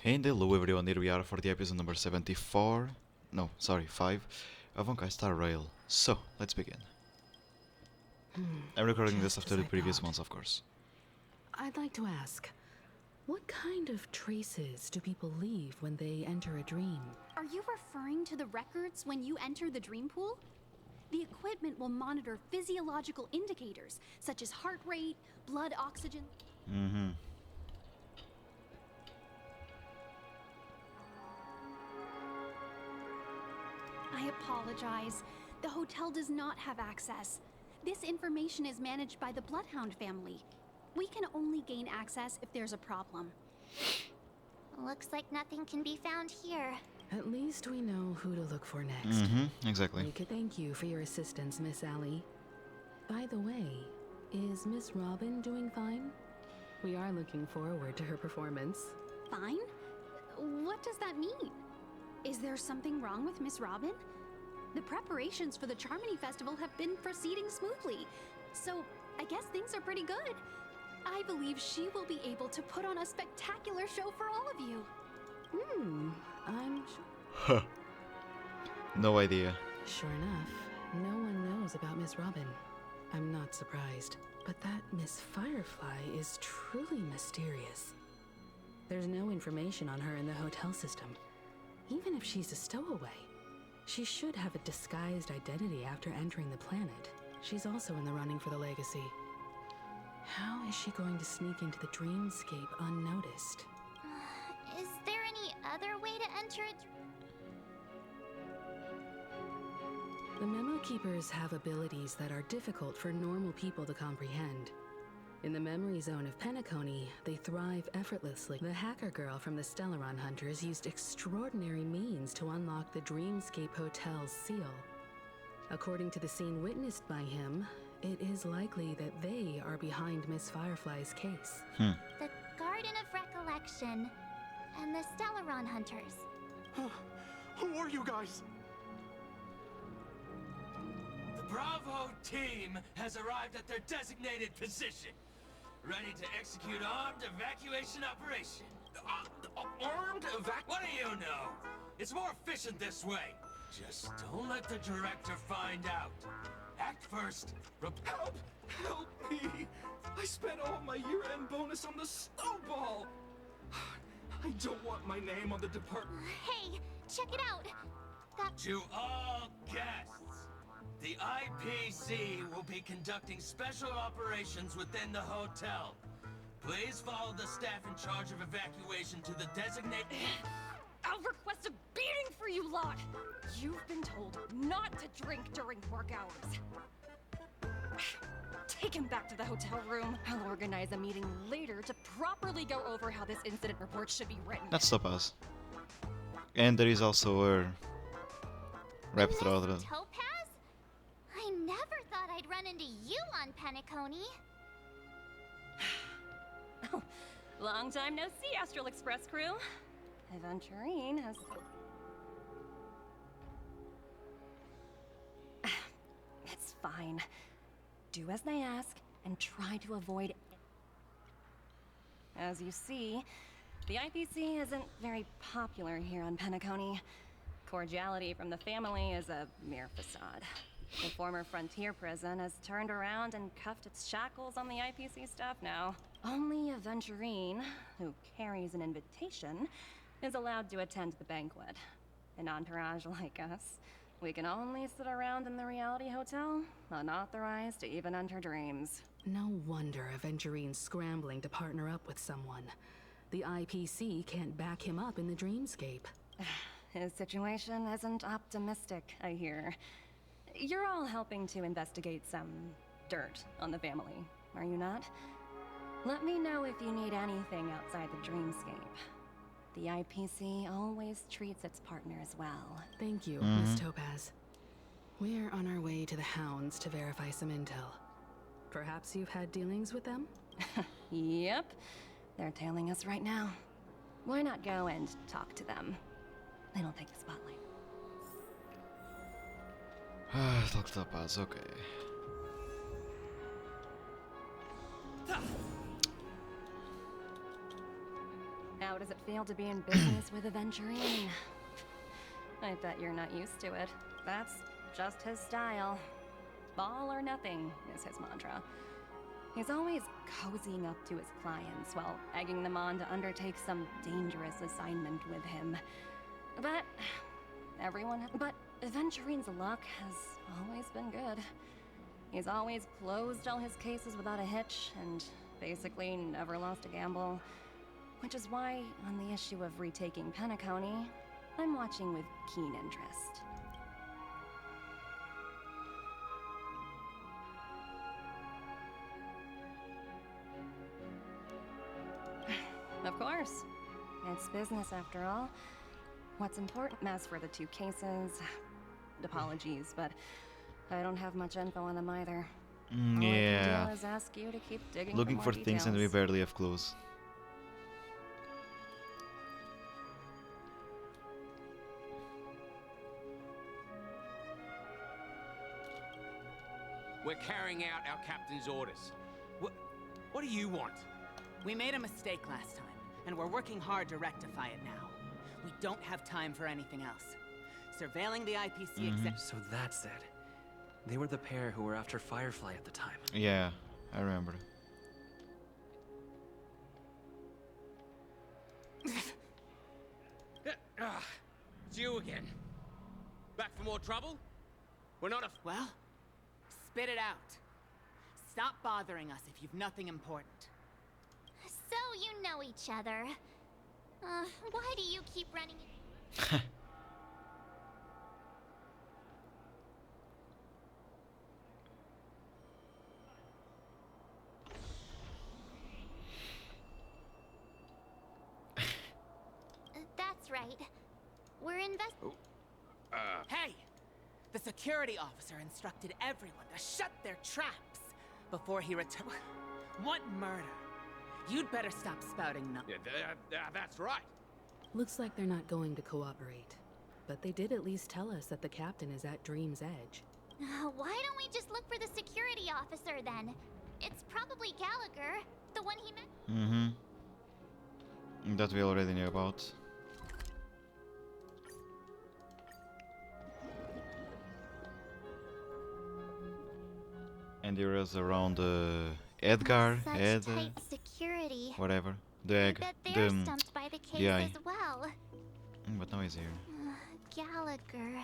And hello everyone, here we are for the episode number 74, no, sorry, 5, of Honkai Star Rail. So, let's begin. I'm recording this Just after as the I previous thought. ones, of course. I'd like to ask, what kind of traces do people leave when they enter a dream? Are you referring to the records when you enter the dream pool? The equipment will monitor physiological indicators, such as heart rate, blood oxygen. I apologize. The hotel does not have access. This information is managed by the Bloodhound family. We can only gain access if there's a problem. Looks like nothing can be found here. At least we know who to look for next. Exactly. We could thank you for your assistance, Miss Allie. By the way, is Miss Robin doing fine? We are looking forward to her performance. Fine? What does that mean? Is there something wrong with Miss Robin? The preparations for the Charmony Festival have been proceeding smoothly, so I guess things are pretty good. I believe she will be able to put on a spectacular show for all of you. I'm sure. No idea. Sure enough, no one knows about Miss Robin. I'm not surprised, but that Miss Firefly is truly mysterious. There's no information on her in the hotel system. Even if she's a stowaway, she should have a disguised identity after entering the planet. She's also in the running for the legacy. How is she going to sneak into the dreamscape unnoticed? Is there any other way to enter a The Memo Keepers have abilities that are difficult for normal people to comprehend. In the memory zone of Penacony, they thrive effortlessly. The hacker girl from the Stellaron Hunters used extraordinary means to unlock the Dreamscape Hotel's seal. According to the scene witnessed by him, it is likely that they are behind Miss Firefly's case. the Garden of Recollection and the Stellaron Hunters? Who are you guys? The Bravo team has arrived at their designated position, ready to execute armed evacuation operation. Armed evac... What do you know? It's more efficient this way. Just don't let the director find out. Act first. Help! Help me! I spent all my year-end bonus on the snowball! I don't want my name on the department. Hey, check it out! That... To all guests, the IPC will be conducting special operations within the hotel. Please follow the staff in charge of evacuation to the designated... I'll request a beating for you lot! You've been told not to drink during work hours. Take him back to the hotel room. I'll organize a meeting later to properly go over how this incident report should be written. Let's stop us. And there is also a rap throughout Miss Topaz? I never thought I'd run into you on Penacony. Long time no see, Astral Express crew. Aventurine has... It's fine. Do as they ask, and try to avoid... As you see, the IPC isn't very popular here on Penacony. Cordiality from the family is a mere facade. The former frontier prison has turned around and cuffed its shackles on the IPC staff now. Only Aventurine, who carries an invitation, is allowed to attend the banquet. An entourage like us, we can only sit around in the reality hotel, unauthorized to even enter dreams. No wonder Aventurine's scrambling to partner up with someone. The IPC can't back him up in the dreamscape. His situation isn't optimistic, I hear. You're all helping to investigate some dirt on the family, are you not? Let me know if you need anything outside the dreamscape. The IPC always treats its partners well. Thank you, Miss Topaz. We're on our way to the Hounds to verify some intel. Perhaps you've had dealings with them? Yep, they're tailing us right now. Why not go and talk to them? They don't take the spotlight. Talk to Topaz, okay. How does it feel to be in business with Aventurine? I bet you're not used to it. That's just his style. All or nothing is his mantra. He's always cozying up to his clients while egging them on to undertake some dangerous assignment with him. But Aventurine's luck has always been good. He's always closed all his cases without a hitch and basically never lost a gamble. Which is why, on the issue of retaking Penacony, I'm watching with keen interest. Of course. It's business after all. What's important? As for the two cases, apologies, but I don't have much info on them either. All I can Yeah. do is ask you to keep digging Looking for for more things and we details. barely have clues. We're carrying out our captain's orders. What do you want? We made a mistake last time, and we're working hard to rectify it now. We don't have time for anything else. Surveilling the IPC exec- So that's it. They were the pair who were after Firefly at the time. Yeah, I remember. It's you again. Back for more trouble? We're not a... Well, spit it out. Stop bothering us if you've nothing important. So you know each other. Why do you keep running? That's right. We're Hey! The security officer instructed everyone to shut their traps before he returned. What murder? You'd better stop spouting no. Yeah, that's right. Looks like they're not going to cooperate. But they did at least tell us that the captain is at Dream's Edge. Why don't we just look for the security officer then? It's probably Gallagher, the one he met. Mm-hmm. That we already knew about. And there is around Edgar, Such Ed, tight security. whatever. The I egg, bet they're the stumped by the case the eye. as well. But now he's here. Gallagher.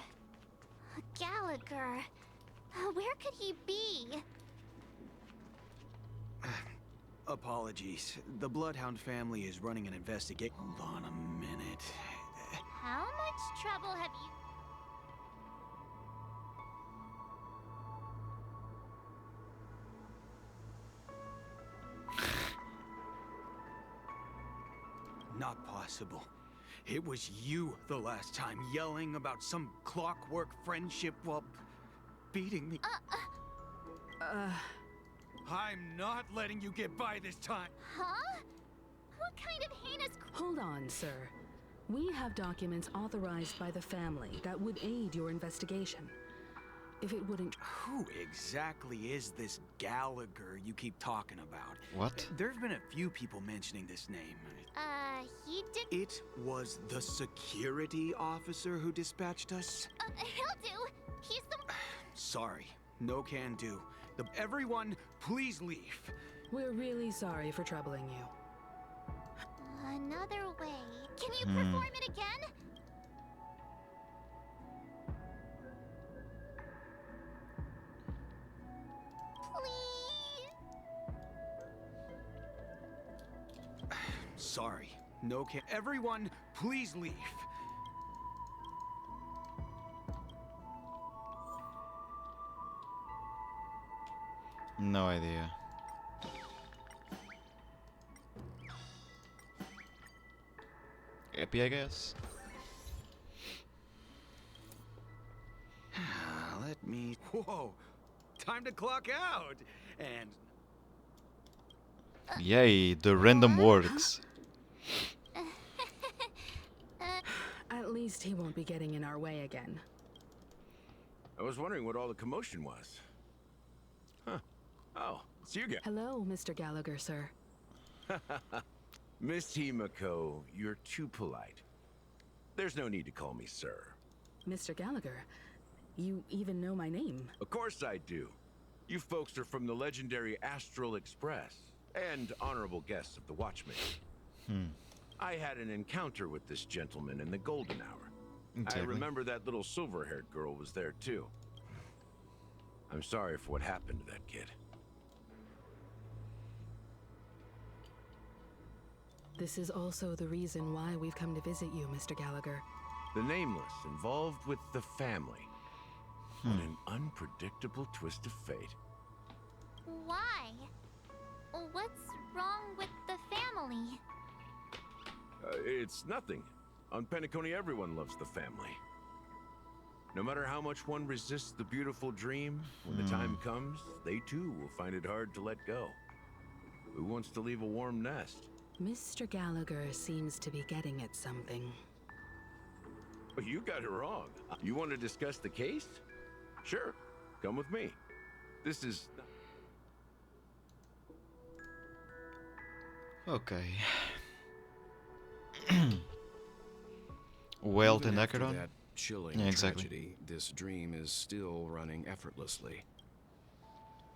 Gallagher. Where could he be? Apologies. The Bloodhound family is running an investigation. Hold on a minute. How much trouble have you... Not possible. It was you the last time, yelling about some clockwork friendship while beating me. I'm not letting you get by this time. Huh? What kind of heinous... Hold on, sir. We have documents authorized by the family that would aid your investigation. If it wouldn't... Who exactly is this Gallagher you keep talking about? What? There's been a few people mentioning this name. he did... It was the security officer who dispatched us? He'll do. He's the... Sorry, no can do. Everyone, please leave. We're really sorry for troubling you. Another way. Can you perform it again? Please? Sorry, no can... Everyone, please leave. No idea. Happy, I guess. Let me... Whoa! Time to clock out! And... Yay, the random works. At least he won't be getting in our way again. I was wondering what all the commotion was. Huh. Oh, it's you guys. Hello, Mr. Gallagher, sir. Miss Himiko, you're too polite. There's no need to call me sir. Mr. Gallagher, you even know my name. Of course I do. You folks are from the legendary Astral Express, and honorable guests of the Watchmen. I had an encounter with this gentleman in the Golden Hour. I remember that little silver-haired girl was there too. I'm sorry for what happened to that kid. This is also the reason why we've come to visit you, Mr. Gallagher. The Nameless involved with the family. What an unpredictable twist of fate. Why? What's wrong with the family? It's nothing. On Penacony, everyone loves the family. No matter how much one resists the beautiful dream, when the time comes, they too will find it hard to let go. Who wants to leave a warm nest? Mr. Gallagher seems to be getting at something. But you got it wrong. You want to discuss the case? Sure, come with me. This is... Okay. Well, Even the after Necron? that chilling Yeah, exactly. tragedy, this dream is still running effortlessly.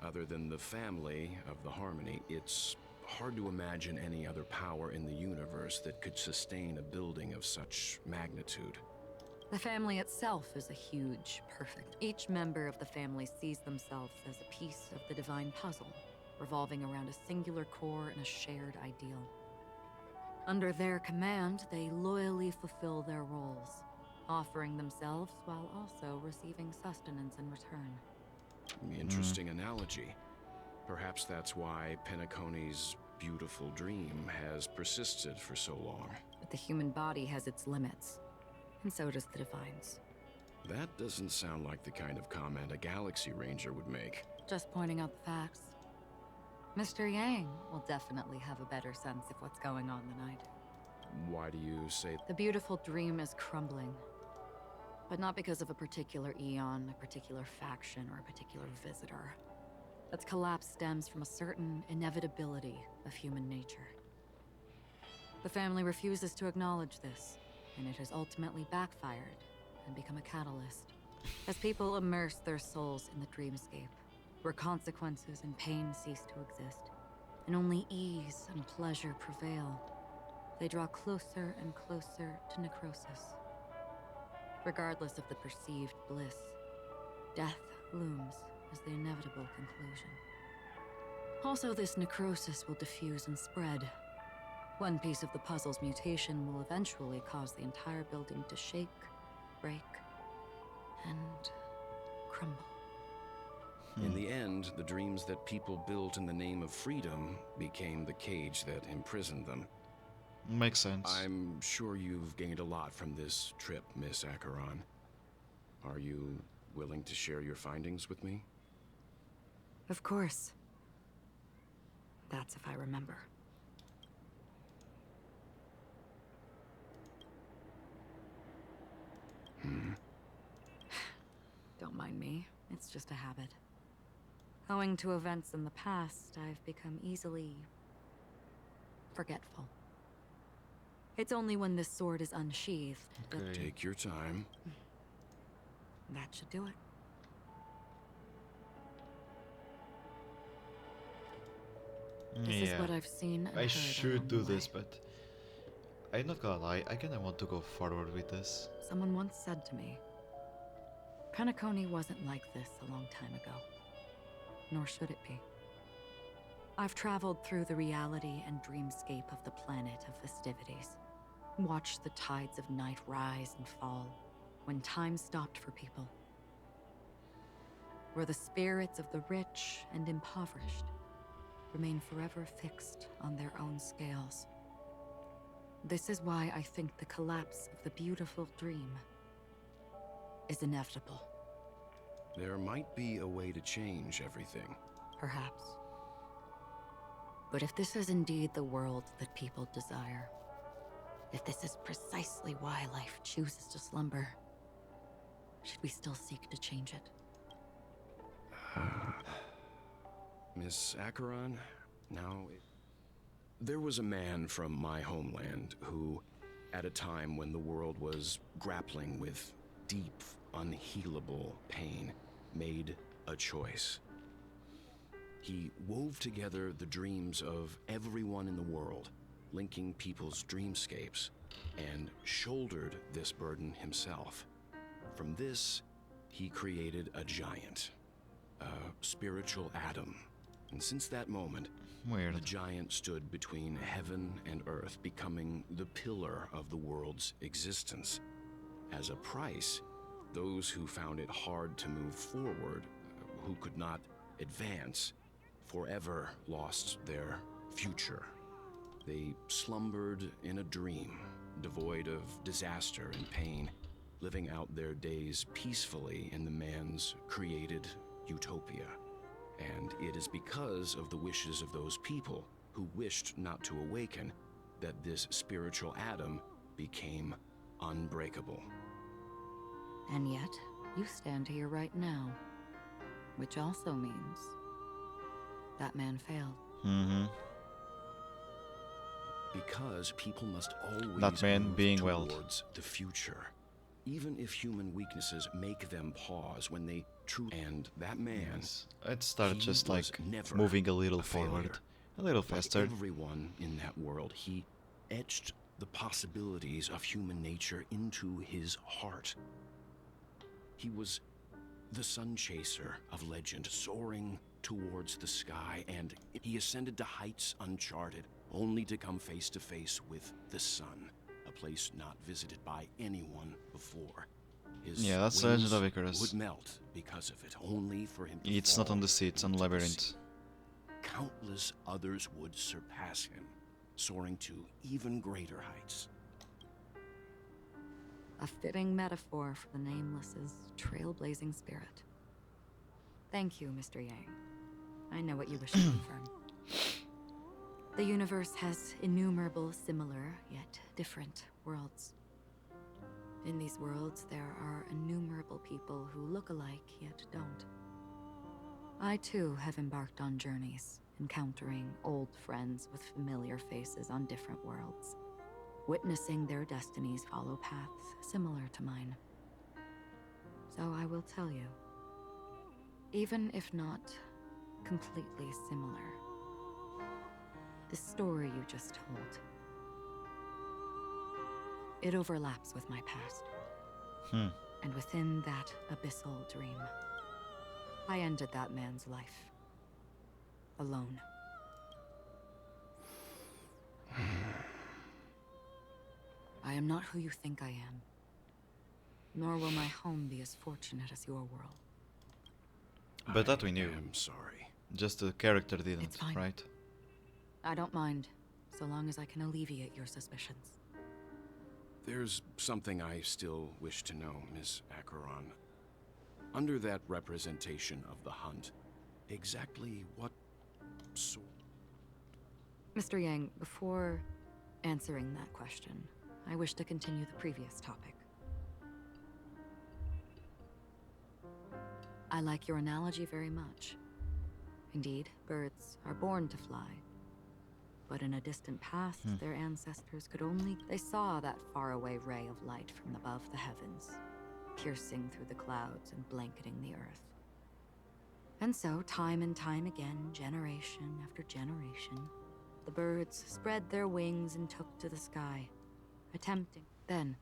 Other than the family of the Harmony, it's hard to imagine any other power in the universe that could sustain a building of such magnitude. The family itself is a huge, perfect. Each member of the family sees themselves as a piece of the divine puzzle, revolving around a singular core and a shared ideal. Under their command, they loyally fulfill their roles, offering themselves while also receiving sustenance in return. Interesting analogy. Perhaps that's why Penacony's beautiful dream has persisted for so long. But the human body has its limits, and so does the Divine's. That doesn't sound like the kind of comment a Galaxy Ranger would make. Just pointing out the facts. Mr. Yang will definitely have a better sense of what's going on than I do. Why do you say... The beautiful dream is crumbling. But not because of a particular eon, a particular faction, or a particular visitor. That collapse stems from a certain inevitability of human nature. The family refuses to acknowledge this, and it has ultimately backfired and become a catalyst. As people immerse their souls in the dreamscape, where consequences and pain cease to exist, and only ease and pleasure prevail, they draw closer and closer to necrosis. Regardless of the perceived bliss, death looms as the inevitable conclusion. Also, this necrosis will diffuse and spread. One piece of the puzzle's mutation will eventually cause the entire building to shake, break, and crumble. In the end, the dreams that people built in the name of freedom became the cage that imprisoned them. Makes sense. I'm sure you've gained a lot from this trip, Miss Acheron. Are you willing to share your findings with me? Of course. That's if I remember. Don't mind me. It's just a habit. Owing to events in the past, I've become easily forgetful. It's only when this sword is unsheathed that... Take your time. That should do it. This is what I've seen and I heard should along do the this, way. but I'm not gonna lie, I kinda want to go forward with this. Someone once said to me, Penacony wasn't like this a long time ago. Nor should it be. I've traveled through the reality and dreamscape of the planet of festivities. Watched the tides of night rise and fall when time stopped for people. Where the spirits of the rich and impoverished remain forever fixed on their own scales. This is why I think the collapse of the beautiful dream is inevitable. There might be a way to change everything. Perhaps. But if this is indeed the world that people desire, if this is precisely why life chooses to slumber, should we still seek to change it? Miss Acheron, now... There was a man from my homeland who, at a time when the world was grappling with deep, unhealable pain, made a choice. He wove together the dreams of everyone in the world, linking people's dreamscapes, and shouldered this burden himself. From this, he created a giant, a spiritual atom. And since that moment, Weird. the giant stood between heaven and earth, becoming the pillar of the world's existence. As a price, those who found it hard to move forward, who could not advance, forever lost their future. They slumbered in a dream, devoid of disaster and pain, living out their days peacefully in the man's created utopia. And it is because of the wishes of those people who wished not to awaken that this spiritual atom became unbreakable. And yet, you stand here right now. Which also means that man failed. Mm-hmm. Because people must always That man move being towards the future. Even if human weaknesses make them pause when they and that man, Yes. It started he just was like never moving a little a forward, failure. a little Like faster. everyone in that world, he etched the possibilities of human nature into his heart. He was the sun chaser of legend, soaring towards the sky, and he ascended to heights uncharted, only to come face to face with the sun, a place not visited by anyone before. His Yeah, that's the wings Legend of Icarus. would melt because of it, only for him to It's not fall on the sea, it's on into the Labyrinth. sea. Countless others would surpass him, soaring to even greater heights. A fitting metaphor for the Nameless's trailblazing spirit. Thank you, Mr. Yang. I know what you wish to confirm. The universe has innumerable similar, yet different worlds. In these worlds, there are innumerable people who look alike, yet don't. I, too, have embarked on journeys, encountering old friends with familiar faces on different worlds, witnessing their destinies follow paths similar to mine. So I will tell you, even if not completely similar, the story you just told, it overlaps with my past. And within that abyssal dream, I ended that man's life. Alone. I am not who you think I am. Nor will my home be as fortunate as your world. But that we knew. I'm sorry. Just the character didn't, It's fine. right? I don't mind, so long as I can alleviate your suspicions. There's something I still wish to know, Miss Acheron. Under that representation of the hunt, exactly what sort... Mr. Yang, before answering that question, I wish to continue the previous topic. I like your analogy very much. Indeed, birds are born to fly. But in a distant past, their ancestors could only... They saw that faraway ray of light from above the heavens, piercing through the clouds and blanketing the earth. And so, time and time again, generation after generation, the birds spread their wings and took to the sky, attempting... Then,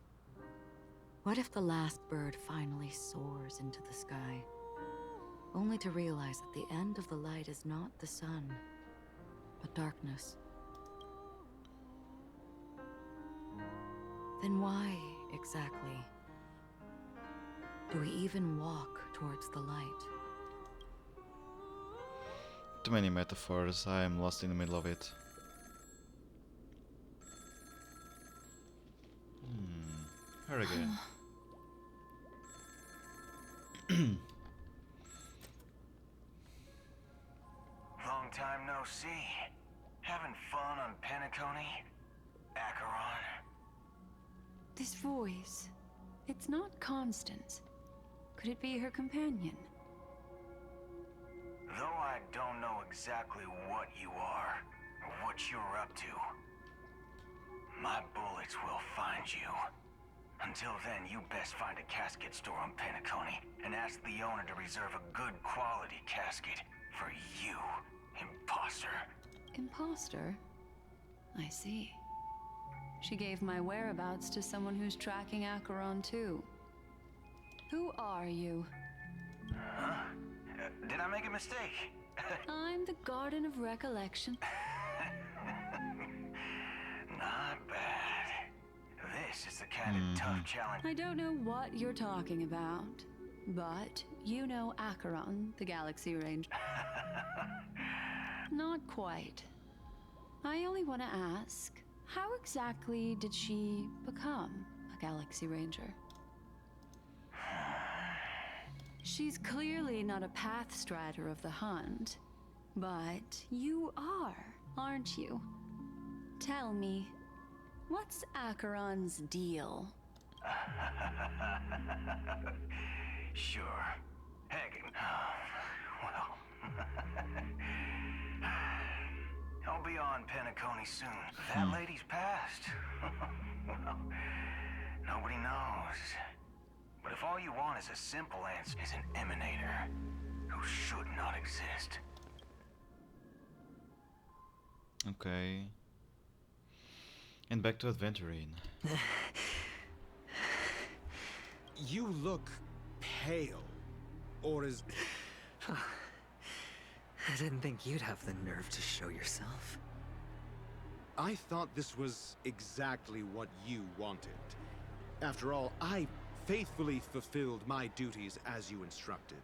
what if the last bird finally soars into the sky, only to realize that the end of the light is not the sun, but darkness? Then why, exactly, do we even walk towards the light? Too many metaphors, I am lost in the middle of it. Her again. Long time no see. Having fun on Penacony? Acheron? This voice, it's not Constance. Could it be her companion? Though I don't know exactly what you are, what you're up to. My bullets will find you. Until then, you best find a casket store on Penacony and ask the owner to reserve a good quality casket for you, imposter. Imposter? I see. She gave my whereabouts to someone who's tracking Acheron too. Who are you? Huh? Did I make a mistake? I'm the Garden of Recollection. Not bad. This is the kind of tough challenge. I don't know what you're talking about, but you know Acheron, the Galaxy Ranger. Not quite. I only want to ask, how exactly did she become a Galaxy Ranger? She's clearly not a path strider of the Hunt, but you are, aren't you? Tell me, what's Acheron's deal? Sure. Heck, well, I'll be on Penacony soon. That lady's passed. Well, nobody knows. But if all you want is a simple answer, is an emanator who should not exist. Okay. And back to adventuring. You look pale. Or is... I didn't think you'd have the nerve to show yourself. I thought this was exactly what you wanted. After all, I faithfully fulfilled my duties as you instructed.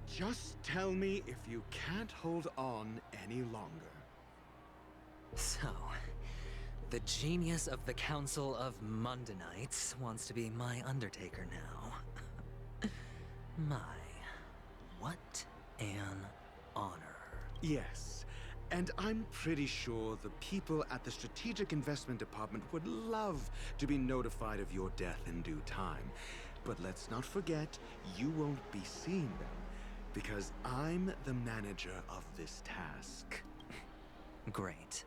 Just tell me if you can't hold on any longer. So, the genius of the Council of Mundanites wants to be my Undertaker now. My, what an honor. Yes, and I'm pretty sure the people at the Strategic Investment Department would love to be notified of your death in due time. But let's not forget, you won't be seeing them, because I'm the manager of this task. Great.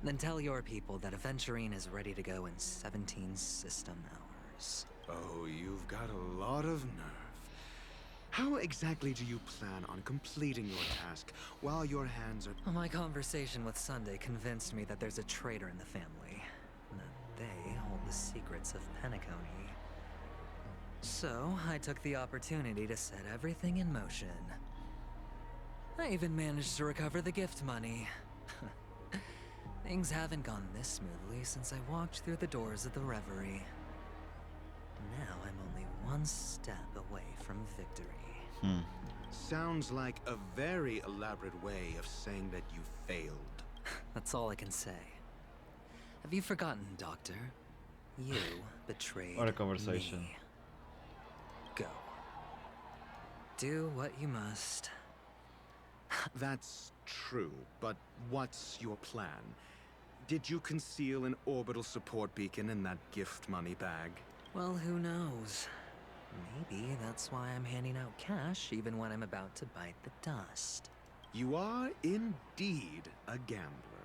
Then tell your people that Aventurine is ready to go in 17 system hours. Oh, you've got a lot of nerve. How exactly do you plan on completing your task while your hands are... My conversation with Sunday convinced me that there's a traitor in the family, and that they hold the secrets of Penacony. So, I took the opportunity to set everything in motion. I even managed to recover the gift money. Things haven't gone this smoothly since I walked through the doors of the Reverie. Now I'm only one step away from victory. Sounds like a very elaborate way of saying that you failed. That's all I can say. Have you forgotten, Doctor? You betrayed What a conversation. me. Go. Do what you must. That's true, but what's your plan? Did you conceal an orbital support beacon in that gift money bag? Well, who knows? Maybe that's why I'm handing out cash even when I'm about to bite the dust. You are indeed a gambler.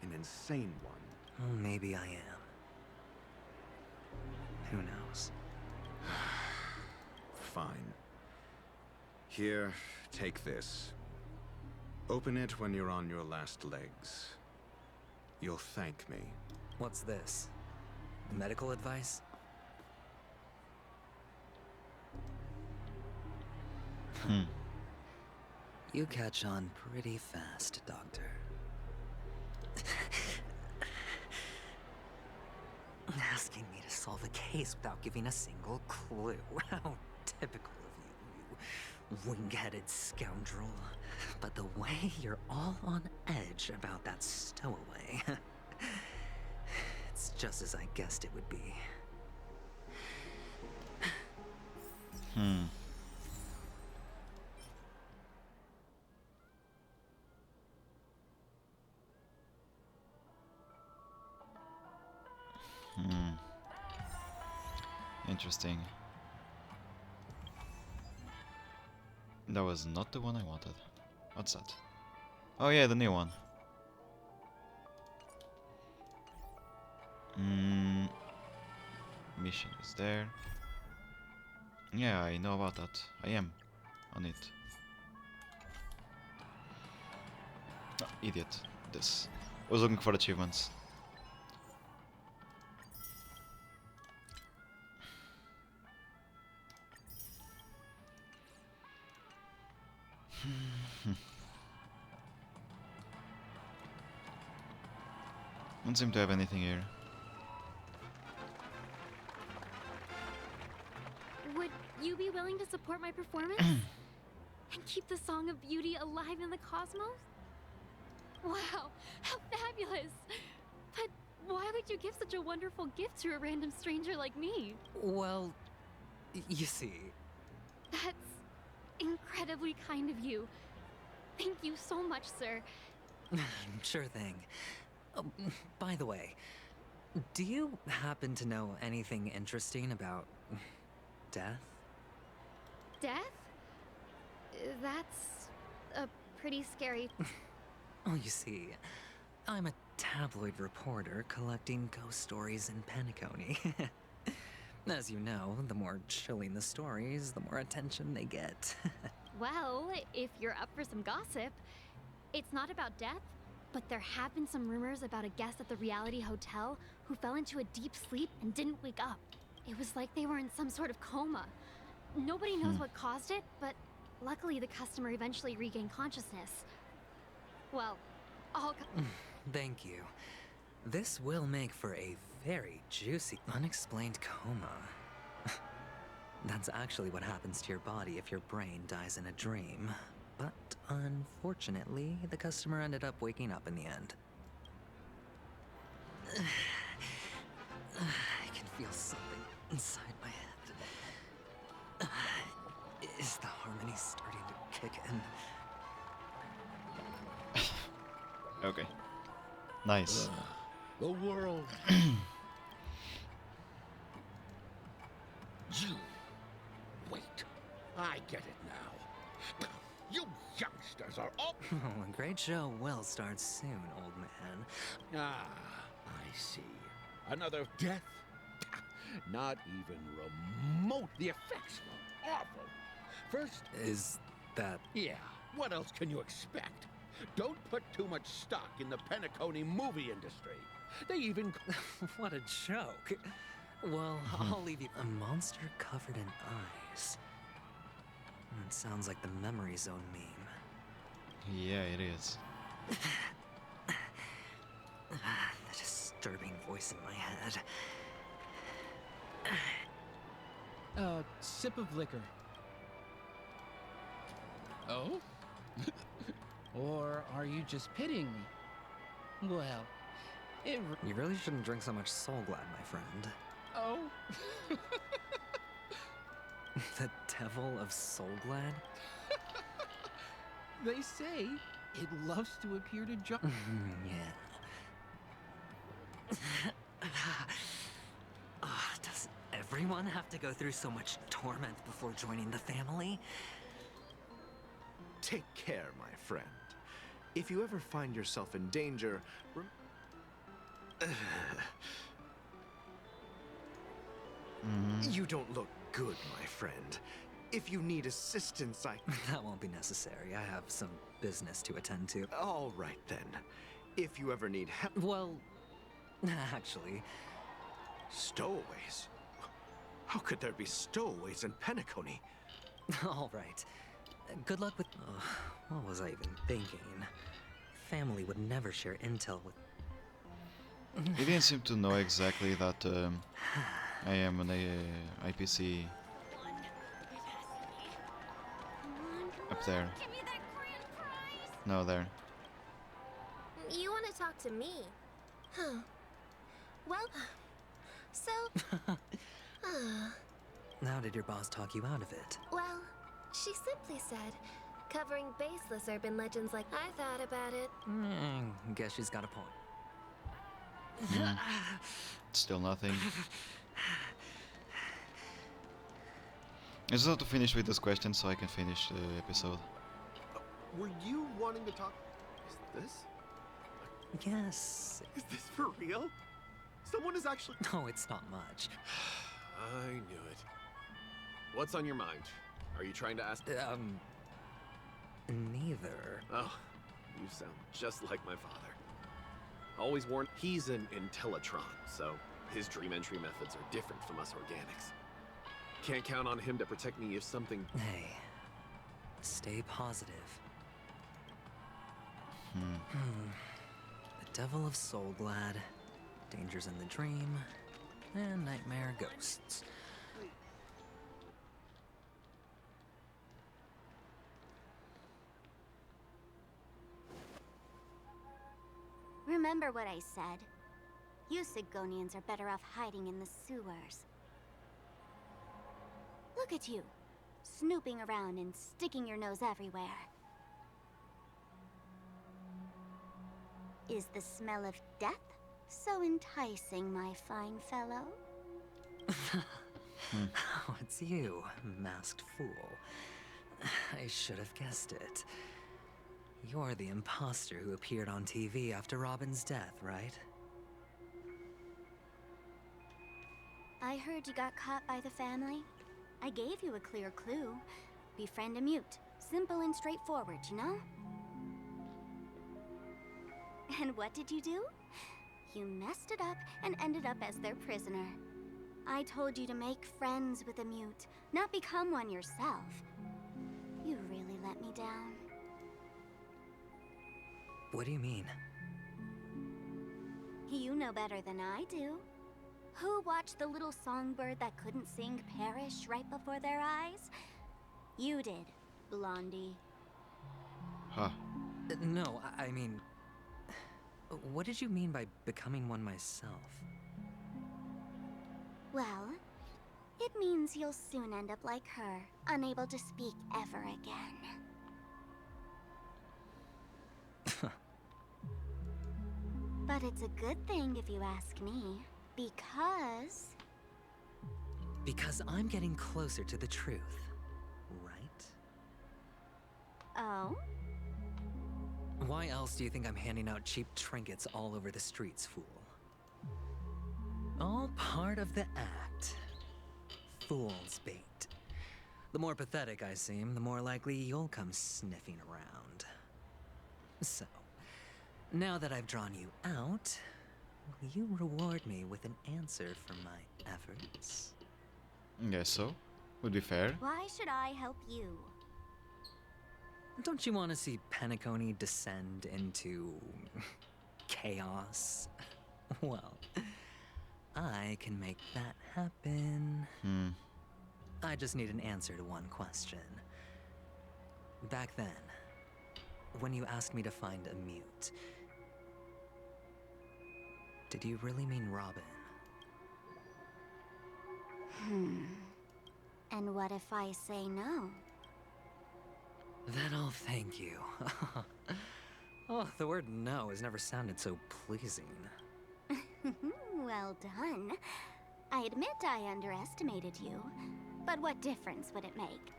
An insane one. Well, maybe I am. Who knows? Fine. Here, take this. Open it when you're on your last legs. You'll thank me. What's this? Medical advice? You catch on pretty fast, Doctor. Asking me to solve a case without giving a single clue. How typical of you, you wing-headed scoundrel. But the way you're all on edge about that stowaway... it's just as I guessed it would be. Interesting. That was not the one I wanted. What's that? Oh yeah, the new one. Mm, mission is there. Yeah, I know about that. I am on it. Oh, idiot. This. I was looking for achievements. Don't seem to have anything here. Would you be willing to support my performance? And keep the Song of Beauty alive in the cosmos? Wow, how fabulous! But why would you give such a wonderful gift to a random stranger like me? Well, you see... That's incredibly kind of you. Thank you so much, sir. Sure thing. By the way, do you happen to know anything interesting about... death? Death? That's a pretty scary... Oh, you see, I'm a tabloid reporter collecting ghost stories in Penacony. As you know, the more chilling the stories, the more attention they get. Well, if you're up for some gossip, it's not about death, but there have been some rumors about a guest at the reality hotel who fell into a deep sleep and didn't wake up. It was like they were in some sort of coma. Nobody knows what caused it, but luckily the customer eventually regained consciousness. Well, Thank you. This will make for a very juicy, unexplained coma. That's actually what happens to your body if your brain dies in a dream. But unfortunately, the customer ended up waking up in the end. I can feel something inside my head. Is the harmony starting to kick in? Okay. Nice. The world. You. Wait. I get it now. You youngsters are all... Oh, a great show will start soon, old man. Ah, I see. Another death? Not even remote. The effects were awful. First... Is that... Yeah, what else can you expect? Don't put too much stock in the Penacony movie industry. They even... What a joke. Well, I'll leave you... A monster covered in eyes. It sounds like the Memory Zone meme. Yeah, it is. The disturbing voice in my head. Sip of liquor. Oh? Or are you just pitying me? Well, You really shouldn't drink so much Soul Glad, my friend. Oh? The devil of Soul Glad? They say it loves to appear to jump. Yeah. Does everyone have to go through so much torment before joining the family? Take care, my friend. If you ever find yourself in danger, you don't look good, my friend. If you need assistance, That won't be necessary. I have some business to attend to. All right, then. If you ever need help... Well, actually... Stowaways? How could there be stowaways in Penacony? All right. Good luck with... what was I even thinking? Family would never share intel with... He didn't seem to know exactly that I am an IPC up there. No, there. You want to talk to me? Huh. Well, so... How did your boss talk you out of it? Well, she simply said, covering baseless urban legends like I thought about it. Guess she's got a point. Still nothing. I just have to finish with this question so I can finish the episode. Were you wanting to talk... Is this? Yes. Is this for real? Someone is actually... No, it's not much. I knew it. What's on your mind? Are you trying to ask... Neither. Oh, you sound just like my father. Always warned, he's an Intellitron, so his dream entry methods are different from us organics. Can't count on him to protect me if something... Hey, stay positive. The Devil of Soulglad, dangers in the dream, and nightmare ghosts. Remember what I said. You Sigonians are better off hiding in the sewers. Look at you, snooping around and sticking your nose everywhere. Is the smell of death so enticing, my fine fellow? Oh, it's you, masked fool. I should have guessed it. You're the imposter who appeared on TV after Robin's death, right? I heard you got caught by the family. I gave you a clear clue. Befriend a mute. Simple and straightforward, you know? And what did you do? You messed it up and ended up as their prisoner. I told you to make friends with a mute, not become one yourself. You really let me down. What do you mean? You know better than I do. Who watched the little songbird that couldn't sing perish right before their eyes? You did, Blondie. Huh. No, I mean... What did you mean by becoming one myself? Well, it means you'll soon end up like her, unable to speak ever again. But it's a good thing if you ask me, because... Because I'm getting closer to the truth, right? Oh? Why else do you think I'm handing out cheap trinkets all over the streets, fool? All part of the act. Fool's bait. The more pathetic I seem, the more likely you'll come sniffing around. So, now that I've drawn you out, will you reward me with an answer for my efforts? Guess so. Would be fair. Why should I help you? Don't you want to see Penacony descend into... chaos? Well, I can make that happen. I just need an answer to one question. Back then, when you asked me to find a mute, did you really mean Robin? And what if I say no? Then I'll thank you. Oh, the word no has never sounded so pleasing. Well done. I admit I underestimated you, but what difference would it make?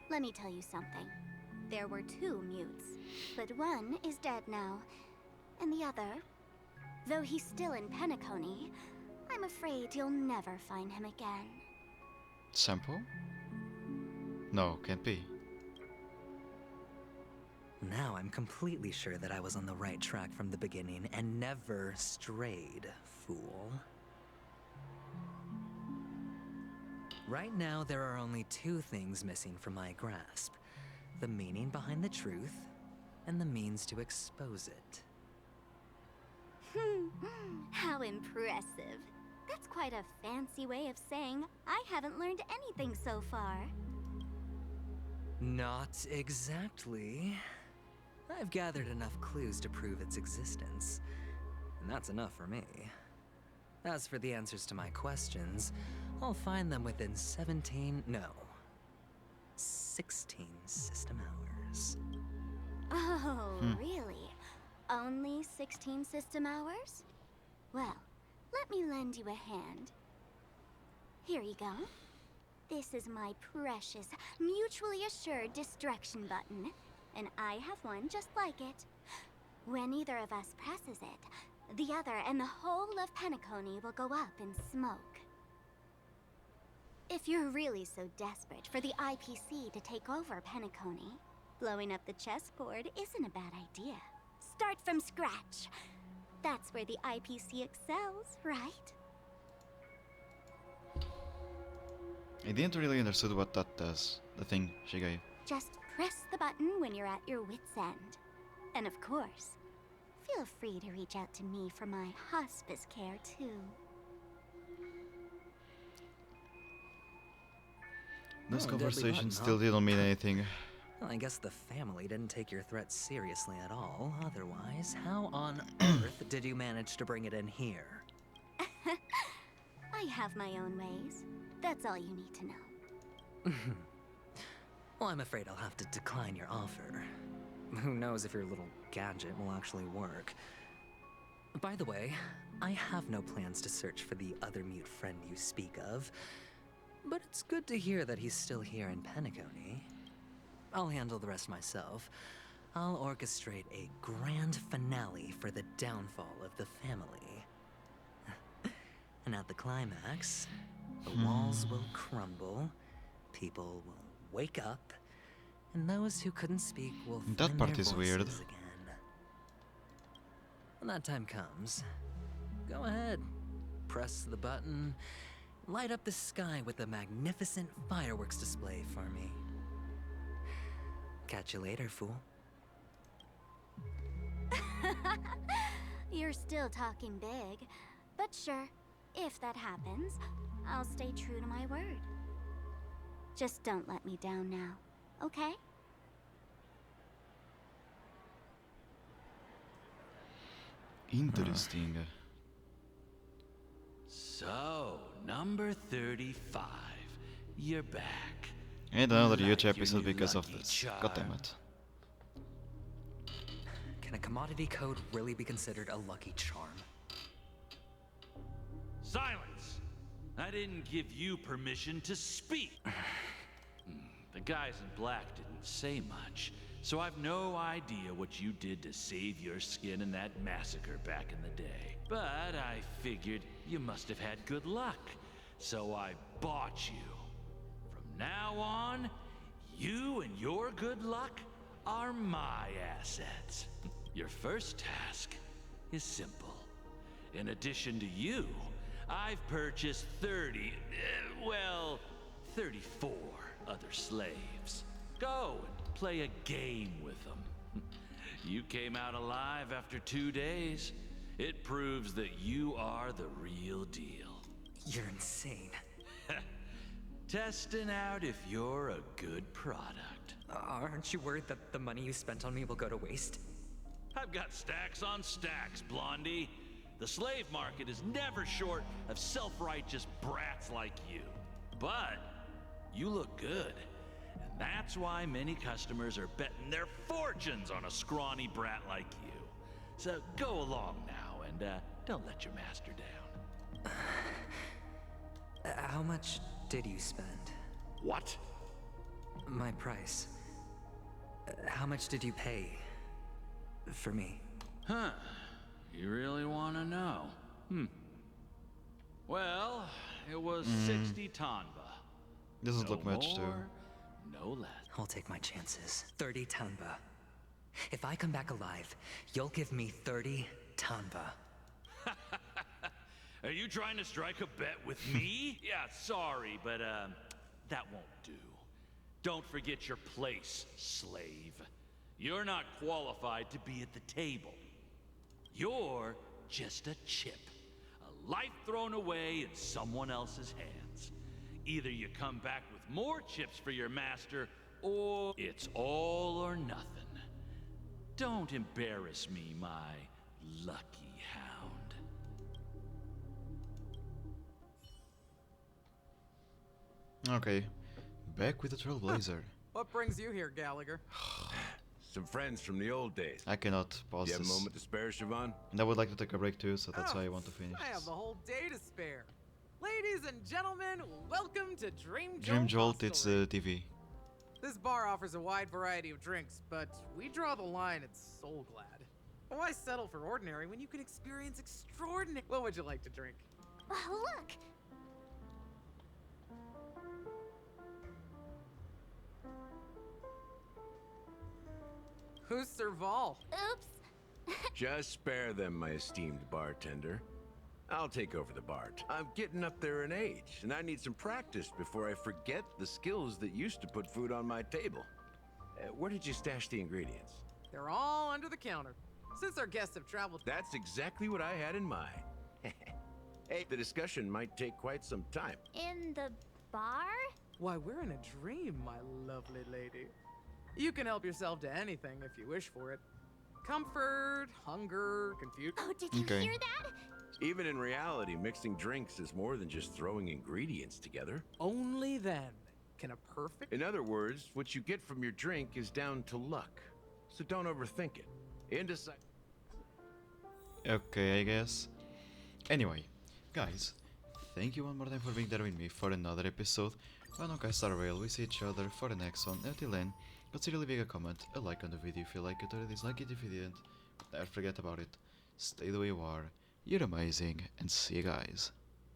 Let me tell you something. There were 2 mutes, but one is dead now, and the other, though he's still in Penacony, I'm afraid you'll never find him again. Sample? No, can't be. Now I'm completely sure that I was on the right track from the beginning and never strayed, fool. Right now, there are only 2 things missing from my grasp. The meaning behind the truth, and the means to expose it. How impressive. That's quite a fancy way of saying I haven't learned anything so far. Not exactly. I've gathered enough clues to prove its existence, and that's enough for me. As for the answers to my questions, I'll find them within 16 system hours. Oh, really? Only 16 system hours? Well, let me lend you a hand. Here you go. This is my precious, mutually assured distraction button, and I have one just like it. When either of us presses it, The other and the whole of Penacony will go up in smoke. If you're really so desperate for the IPC to take over Penacony, blowing up the chessboard isn't a bad idea. Start from scratch. That's where the IPC excels, right? I didn't really understand what that does, the thing she gave. Just press the button when you're at your wit's end. And of course, feel free to reach out to me for my hospice care too. Those Oh, deadly conversations button, still huh? didn't mean anything. Well, I guess the family didn't take your threat seriously at all. Otherwise, how on earth did you manage to bring it in here? I have my own ways. That's all you need to know. Well, I'm afraid I'll have to decline your offer. Who knows if your little gadget will actually work. By the way, I have no plans to search for the other mute friend you speak of. But it's good to hear that he's still here in Penacony. I'll handle the rest myself. I'll orchestrate a grand finale for the downfall of the family. And at the climax, the walls will crumble, people will wake up, and those who couldn't speak will That find part their is weird. voices again. When that time comes, go ahead, press the button, light up the sky with a magnificent fireworks display for me. Catch you later, fool. You're still talking big, but sure, if that happens, I'll stay true to my word. Just don't let me down now, okay? Interesting. So, number 35. You're back. And another Like huge your episode new because of lucky this. charm. God damn it. Can a commodity code really be considered a lucky charm? Silence! I didn't give you permission to speak. The guys in black didn't say much, so I've no idea what you did to save your skin in that massacre back in the day. But I figured you must have had good luck, so I bought you. From now on, you and your good luck are my assets. Your first task is simple. In addition to you, I've purchased 34 other slaves. Go and play a game with them. You came out alive after 2 days. It proves that you are the real deal. You're insane. Testing out if you're a good product. Aren't you worried that the money you spent on me will go to waste? I've got stacks on stacks, Blondie. The slave market is never short of self-righteous brats like you. But you look good. And that's why many customers are betting their fortunes on a scrawny brat like you. So go along now and don't let your master down. How much did you spend? What? My price. How much did you pay for me? Huh. You really want to know? Well, it was 60 Tanba. Doesn't No look much too. more, no less. I'll take my chances. 30 Tanba. If I come back alive, you'll give me 30 Tanba. Are you trying to strike a bet with me? Yeah, sorry, but that won't do. Don't forget your place, slave. You're not qualified to be at the table. You're just a chip. A life thrown away in someone else's hands. Either you come back with more chips for your master, or it's all or nothing. Don't embarrass me, my lucky hound. Okay. Back with the Trailblazer. What brings you here, Gallagher? Some friends from the old days. I cannot pause You have a this. moment to spare, Siobhan? And I would like to take a break too, so that's why I want to finish I have this. the whole day to spare. Ladies and gentlemen, welcome to Dream Jolt. Dream Jolt, it's TV. This bar offers a wide variety of drinks, but we draw the line at Soul Glad. Why settle for ordinary when you can experience extraordinary? What would you like to drink? Look! Who's Serval? Oops. Just spare them, my esteemed bartender. I'll take over the bar. I'm getting up there in age, and I need some practice before I forget the skills that used to put food on my table. Where did you stash the ingredients? They're all under the counter. Since our guests have traveled... That's exactly what I had in mind. Hey, the discussion might take quite some time. In the bar? Why, we're in a dream, my lovely lady. You can help yourself to anything if you wish for it. Comfort, hunger, confusion. Oh, did you hear that? Even in reality, mixing drinks is more than just throwing ingredients together. Only then can a perfect... In other words, what you get from your drink is down to luck. So don't overthink it. Indecisive. Okay, I guess. Anyway, guys, thank you one more time for being there with me for another episode on Honkai Star Rail. We see each other for the next one. Until then, consider leaving a comment, a like on the video if you like it, or a dislike it if you didn't. Never forget about it. Stay the way you are. You're amazing, and see you guys.